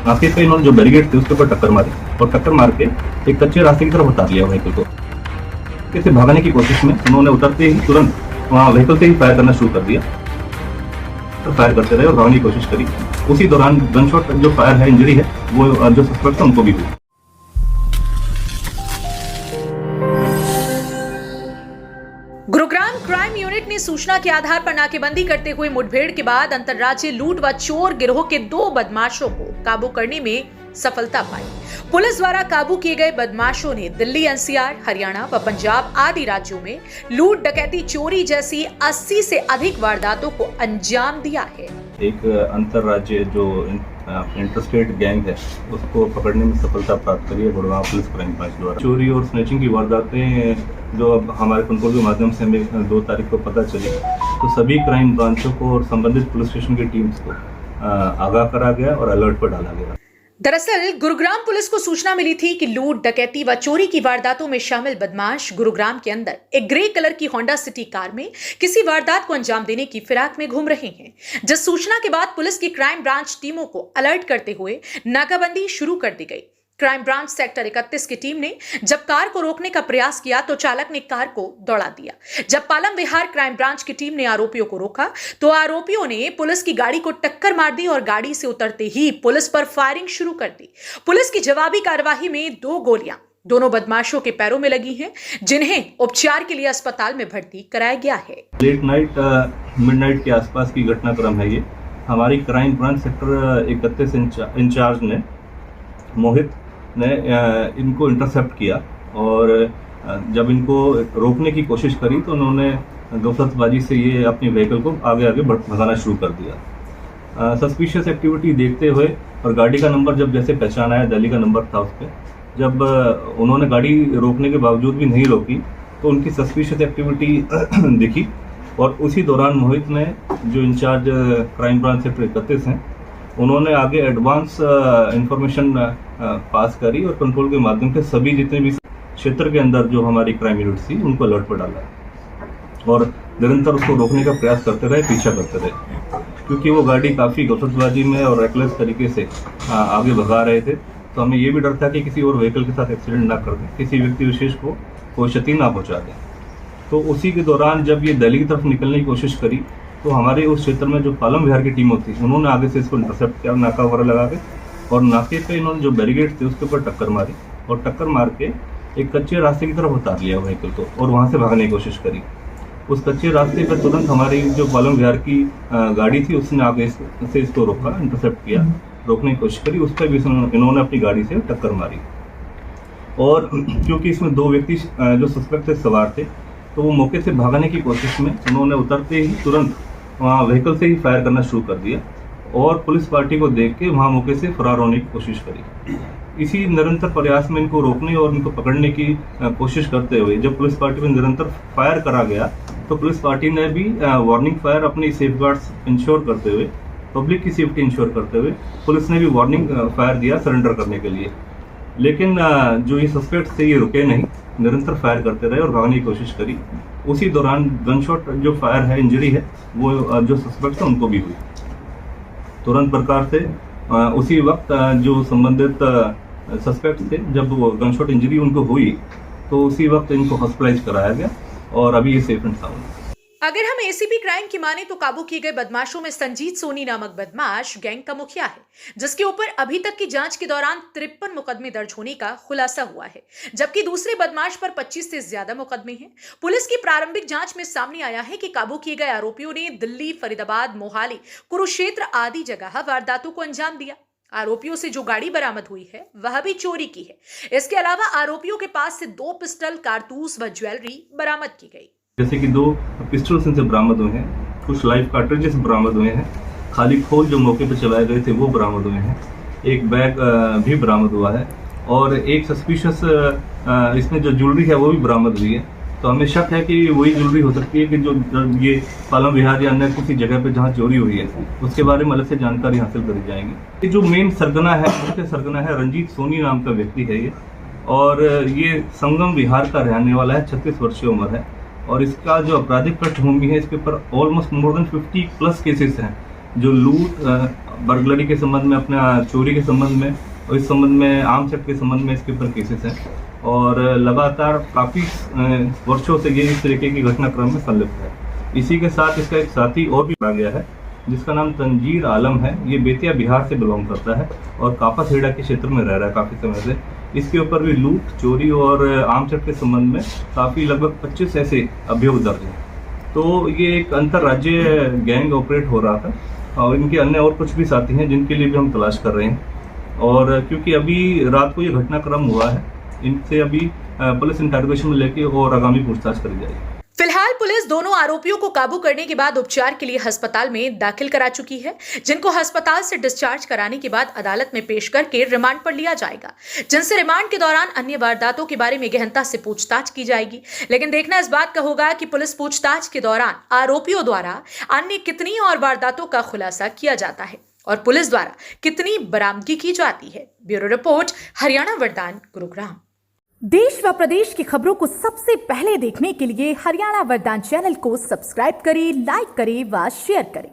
नाके पे इन्होंने जो बैरिकेड थे उसके ऊपर टक्कर मारी और टक्कर मार के एक कच्चे रास्ते की तरफ उतार लिया व्हीकल को। इससे भागने की कोशिश में उन्होंने उतरते ही तुरंत वहाँ व्हीकल से ही फायर करना शुरू कर दिया। तो फायर करते रहे और भागने की कोशिश करी। उसी दौरान गनशॉट जो फायर है, इंजरी है, वो जो सस्पेक्ट है उनको भी हुई। गुरुग्राम क्राइम यूनिट ने सूचना के आधार पर नाकेबंदी करते हुए मुठभेड़ के बाद अंतर्राज्यीय लूट व चोर गिरोह के 2 बदमाशों को काबू करने में सफलता पाई। पुलिस द्वारा काबू किए गए बदमाशों ने दिल्ली, एनसीआर, हरियाणा व पंजाब आदि राज्यों में लूट, डकैती, चोरी जैसी 80 से अधिक वारदातों को अंजाम दिया है। एक अंतर्राज्यीय जो इंटरस्टेट गैंग है उसको पकड़ने में सफलता प्राप्त करी है गुड़गांव पुलिस क्राइम ब्रांच द्वारा। चोरी और स्नैचिंग की वारदातें जो अब हमारे कंट्रोल के माध्यम से हमें 2 तारीख को पता चली, तो सभी क्राइम ब्रांचों को और संबंधित पुलिस स्टेशन की टीम्स को आगाह करा गया और अलर्ट पर डाला गया। दरअसल गुरुग्राम पुलिस को सूचना मिली थी कि लूट, डकैती व चोरी की वारदातों में शामिल बदमाश गुरुग्राम के अंदर एक ग्रे कलर की होंडा सिटी कार में किसी वारदात को अंजाम देने की फिराक में घूम रहे हैं। जिस सूचना के बाद पुलिस की क्राइम ब्रांच टीमों को अलर्ट करते हुए नाकाबंदी शुरू कर दी गई। क्राइम ब्रांच सेक्टर 31 की टीम ने जब कार को रोकने का प्रयास किया तो चालक ने कार को दौड़ा दिया। जब पालम विहार क्राइम ब्रांच की टीम ने आरोपियों को रोका तो आरोपियों ने पुलिस की गाड़ी को टक्कर मार दी और गाड़ी से उतरते ही पुलिस पर फायरिंग शुरू कर दी। पुलिस की जवाबी कार्रवाई में 2 गोलियां दोनों बदमाशों के पैरों में लगी हैं, जिन्हें उपचार के लिए अस्पताल में भर्ती कराया गया है। लेट नाइट मिडनाइट के आसपास की घटनाक्रम है ये। हमारी क्राइम ब्रांच सेक्टर 31 इंचार्ज ने मोहित ने इनको इंटरसेप्ट किया और जब इनको रोकने की कोशिश करी तो उन्होंने गफलतबाजी से ये अपनी व्हीकल को आगे भगाना शुरू कर दिया। सस्पिशियस एक्टिविटी देखते हुए और गाड़ी का नंबर जब जैसे पहचान आया, दिल्ली का नंबर था उस पर, जब उन्होंने गाड़ी रोकने के बावजूद भी नहीं रोकी तो उनकी सस्पिशियस एक्टिविटी दिखी और उसी दौरान मोहित ने, जो इंचार्ज क्राइम ब्रांच सेक्टर 31 हैं, उन्होंने आगे एडवांस इंफॉर्मेशन पास करी और कंट्रोल के माध्यम से सभी जितने भी क्षेत्र के अंदर जो हमारी क्राइम यूनिट थी उनको अलर्ट पर डाला और निरंतर उसको रोकने का प्रयास करते रहे, पीछा करते रहे, क्योंकि वो गाड़ी काफ़ी गफलतबाजी में और रेकलेस तरीके से आगे भगा रहे थे। तो हमें ये भी डर था कि किसी और व्हीकल के साथ एक्सीडेंट ना कर दें, किसी व्यक्ति विशेष को कोई क्षति ना पहुँचा दें। तो उसी के दौरान जब ये दिल्ली की तरफ निकलने की कोशिश करी तो हमारे उस क्षेत्र में जो पालम विहार की टीम होती है उन्होंने आगे से इसको इंटरसेप्ट किया, नाका वगैरह लगा के, और नाके पे इन्होंने जो बैरिकेड थे उसके ऊपर टक्कर मारी और टक्कर मार के एक कच्चे रास्ते की तरफ उतार लिया व्हीकल को और वहाँ से भागने की कोशिश करी। उस कच्चे रास्ते पर तुरंत हमारी जो पालम विहार की गाड़ी थी उसने आगे से इसको रोका, इंटरसेप्ट किया, रोकने की कोशिश करी। उस पर भी इन्होंने अपनी गाड़ी से टक्कर मारी और क्योंकि इसमें 2 व्यक्ति जो सस्पेक्ट थे सवार थे, तो वो मौके से भागने की कोशिश में उन्होंने उतरते ही तुरंत वहाँ व्हीकल से ही फायर करना शुरू कर दिया और पुलिस पार्टी को देख के वहाँ मौके से फरार होने की कोशिश करी। इसी निरंतर प्रयास में इनको रोकने और इनको पकड़ने की कोशिश करते हुए जब पुलिस पार्टी में निरंतर फायर करा गया तो पुलिस पार्टी ने भी वार्निंग फायर अपनी सेफगार्ड्स इंश्योर करते हुए, पब्लिक की सेफ्टी इंश्योर करते हुए पुलिस ने भी वार्निंग फायर दिया सरेंडर करने के लिए। लेकिन जो ये सस्पेक्ट थे ये रुके नहीं, निरंतर फायर करते रहे और भागने की कोशिश करी। उसी दौरान गनशॉट जो फायर है, इंजरी है, वो जो सस्पेक्ट है उनको भी हुई। तुरंत प्रकार से उसी वक्त जो संबंधित सस्पेक्ट थे, जब वो गनशॉट इंजरी उनको हुई तो उसी वक्त इनको हॉस्पिटलाइज कराया गया और अभी ये सेफ एंड साउंड है। अगर हम एसीपी क्राइम की माने तो काबू किए गए बदमाशों में संजीत सोनी नामक बदमाश गैंग का मुखिया है, जिसके ऊपर अभी तक की जांच के दौरान 53 मुकदमे दर्ज होने का खुलासा हुआ है, जबकि दूसरे बदमाश पर 25 से ज्यादा मुकदमे हैं। पुलिस की प्रारंभिक जांच में सामने आया है कि काबू किए गए आरोपियों ने दिल्ली, फरीदाबाद, मोहाली, कुरुक्षेत्र आदि जगह वारदातों को अंजाम दिया। आरोपियों से जो गाड़ी बरामद हुई है वह भी चोरी की है। इसके अलावा आरोपियों के पास से 2 पिस्टल, कारतूस व ज्वेलरी बरामद की गई। जैसे कि 2 पिस्टल्स इनसे बरामद हुए हैं, कुछ लाइव कार्ट्रिजेस बरामद हुए हैं, खाली खोल जो मौके पर चलाए गए थे वो बरामद हुए हैं, एक बैग भी बरामद हुआ है और एक सस्पिशियस इसमें जो ज्वेलरी है वो भी बरामद हुई है। तो हमें शक है कि वही ज्वेलरी हो सकती है कि जो ये पालम विहार या अन्य किसी जगह पे जहाँ चोरी हुई है उसके बारे में अलग से जानकारी हासिल करी जाएगी। ये जो मेन सरगना है, मुख्य सरगना है, रंजीत सोनी नाम का व्यक्ति है ये, और ये संगम विहार का रहने वाला है, 36 वर्षीय उम्र है और इसका जो आपराधिक पृष्ठभूमि है इसके ऊपर almost more than 50 plus cases हैं जो लूट, बर्गलरी के संबंध में, अपना चोरी के संबंध में और इस संबंध में आर्म्स एक्ट के संबंध में इसके ऊपर केसेस हैं और लगातार काफ़ी वर्षों से ये इस तरीके की घटनाक्रम में संलिप्त है। इसी के साथ इसका एक साथी और भी पकड़ा गया है जिसका नाम तंजीर आलम है। ये बेतिया बिहार से बिलोंग करता है और कापाखेड़ा के क्षेत्र में रह रहा है काफ़ी समय से। इसके ऊपर भी लूट, चोरी और आर्म्स एक्ट के संबंध में काफ़ी लगभग 25 ऐसे अभियोग दर्ज हैं। तो ये एक अंतर्राज्यीय गैंग ऑपरेट हो रहा था और इनके अन्य और कुछ भी साथी हैं जिनके लिए भी हम तलाश कर रहे हैं। और क्योंकि अभी रात को ये घटनाक्रम हुआ है, इनसे अभी पुलिस इंटरोगेशन में लेके और आगामी पूछताछ करी जाएगी। फिलहाल पुलिस दोनों आरोपियों को काबू करने के बाद उपचार के लिए अस्पताल में दाखिल करा चुकी है, जिनको अस्पताल से डिस्चार्ज कराने के बाद अदालत में पेश करके रिमांड पर लिया जाएगा, जिनसे रिमांड के दौरान अन्य वारदातों के बारे में गहनता से पूछताछ की जाएगी। लेकिन देखना इस बात का होगा कि पुलिस पूछताछ के दौरान आरोपियों द्वारा अन्य कितनी और वारदातों का खुलासा किया जाता है और पुलिस द्वारा कितनी बरामदगी की जाती है। ब्यूरो रिपोर्ट, हरियाणा वरदान, गुरुग्राम। देश व प्रदेश की खबरों को सबसे पहले देखने के लिए हरियाणा वरदान चैनल को सब्सक्राइब करें, लाइक करें व शेयर करें।